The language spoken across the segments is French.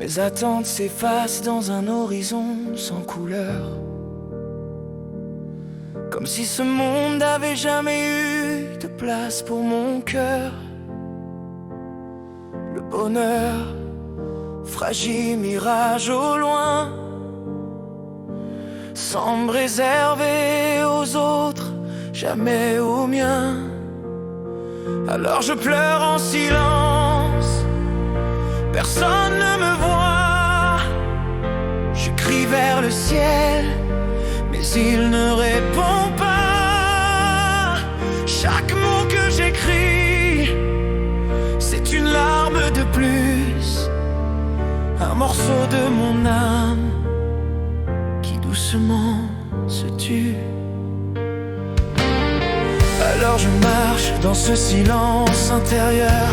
Mes attentes s'effacent dans un horizon sans couleur, comme si ce monde n'avait jamais eu de place pour mon cœur. Le bonheur, fragile mirage au loin, semble réservé aux autres, jamais aux miens. Alors je pleure en silence, personne ne me voit. Je crie vers le ciel, mais il ne répond pas. Chaque mot que j'écris, c'est une larme de plus, un morceau de mon âme qui doucement se tue. Alors je marche dans ce silence intérieur,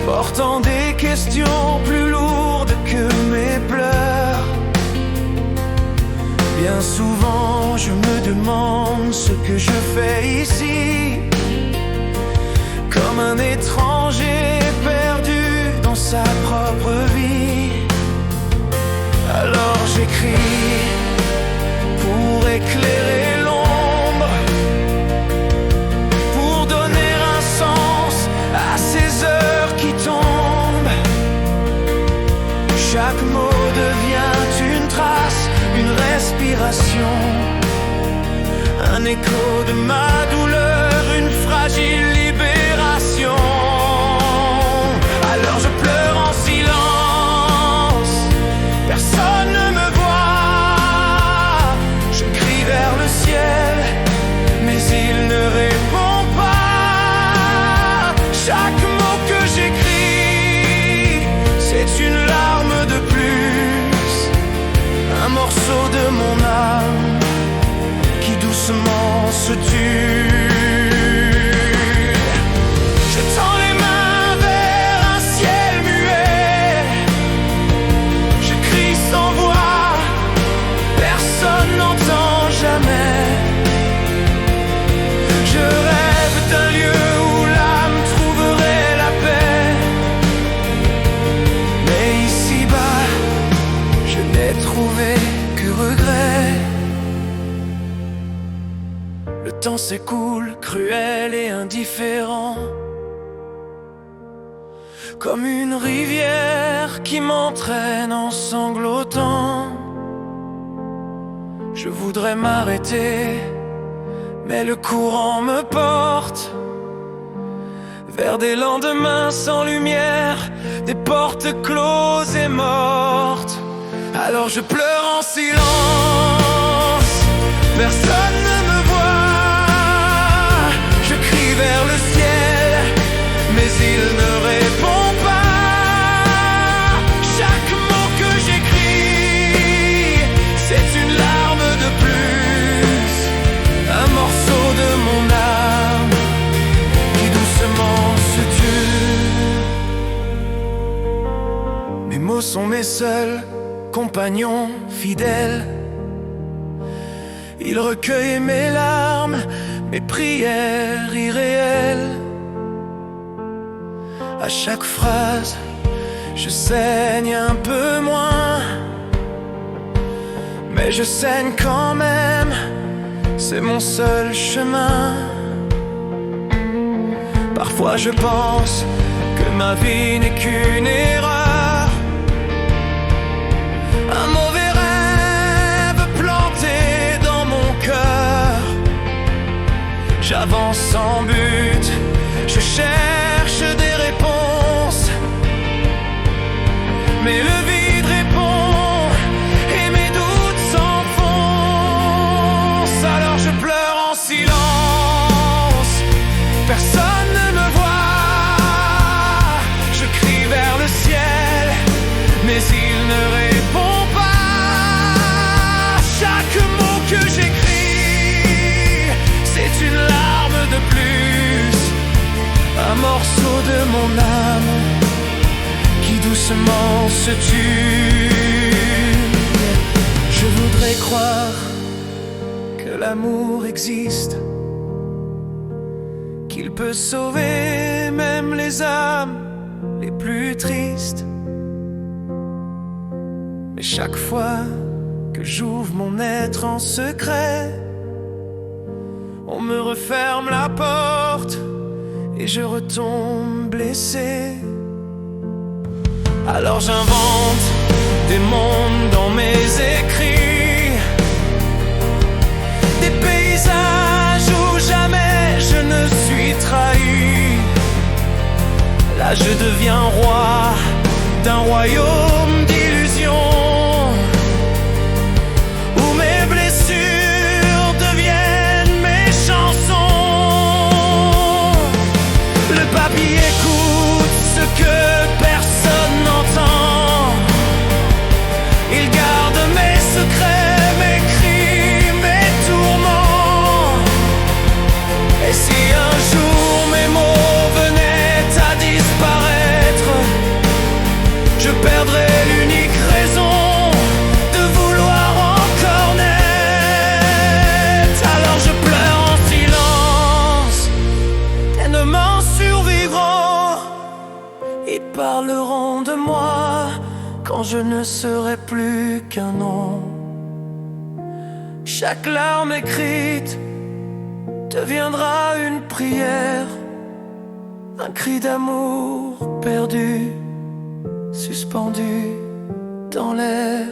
portant des questions plus lourdes que mes pleurs. Bien souvent je me demande ce que je fais ici, comme un étranger perdu dans sa propre vie. Alors j'écris pour éclairer l'ombre, pour donner un sens à ces heures qui tombent. Chaque mot devient une trace, une respiration, un écho de ma douleur, une fragile libération. Alors je pleure en silence, personne ne me voit. Je crie vers le ciel, mais il ne répond pas. Chaque mot que j'écris, c'est une larme de plus, un morceau de mon âme qui doucement se tue. Je tends les mains vers un ciel muet, je crie sans voix, personne n'entend jamais. Je rêve d'un lieu où l'âme trouverait la paix, mais ici-bas, je n'ai trouvé que regret. Le temps s'écoule, cruel et indifférent, comme une rivière qui m'entraîne en sanglotant. Je voudrais m'arrêter, mais le courant me porte vers des lendemains sans lumière, des portes closes et mortes. Alors je pleure en silence, personne ne me voit. Je crie vers le ciel, mais il ne répond pas. Chaque mot que j'écris, c'est une larme de plus, un morceau de mon âme qui doucement se tue. Mes mots sont mes seuls compagnons fidèles, ils recueillent mes larmes, mes prières irréelles. À chaque phrase, je saigne un peu moins, mais je saigne quand même, c'est mon seul chemin. Parfois je pense que ma vie n'est qu'une erreur, un mauvais rêve planté dans mon cœur. J'avance sans but, je cherche des réponses, mais le vide répond et mes doutes s'enfoncent. Alors je pleure en silence, personne ne me voit. Je crie vers le ciel, mais il ne répond pas. Chaque mot que j'écris, c'est une larme de plus, un morceau de mon âme qui doucement se tue. Je voudrais croire que l'amour existe, qu'il peut sauver même les âmes les plus tristes. Mais chaque fois que j'ouvre mon être en secret, on me referme la porte et je retombe blessé. Alors j'invente des mondes dans mes écrits, des paysages où jamais je ne suis trahi. Là je deviens roi d'un royaume d'illusions, où mes blessures deviennent mes chansons. Le papy écoute ce que personne n'entend. Il garde mes secrets, mes cris, mes tourments. Et si un jour mes mots venaient à disparaître, je perdrais l'unique raison de vouloir encore naître. Alors je pleure en silence, tellement survivront. Ils parleront de moi quand je ne serai plus qu'un nom. Chaque larme écrite deviendra une prière, un cri d'amour perdu, suspendu dans l'air.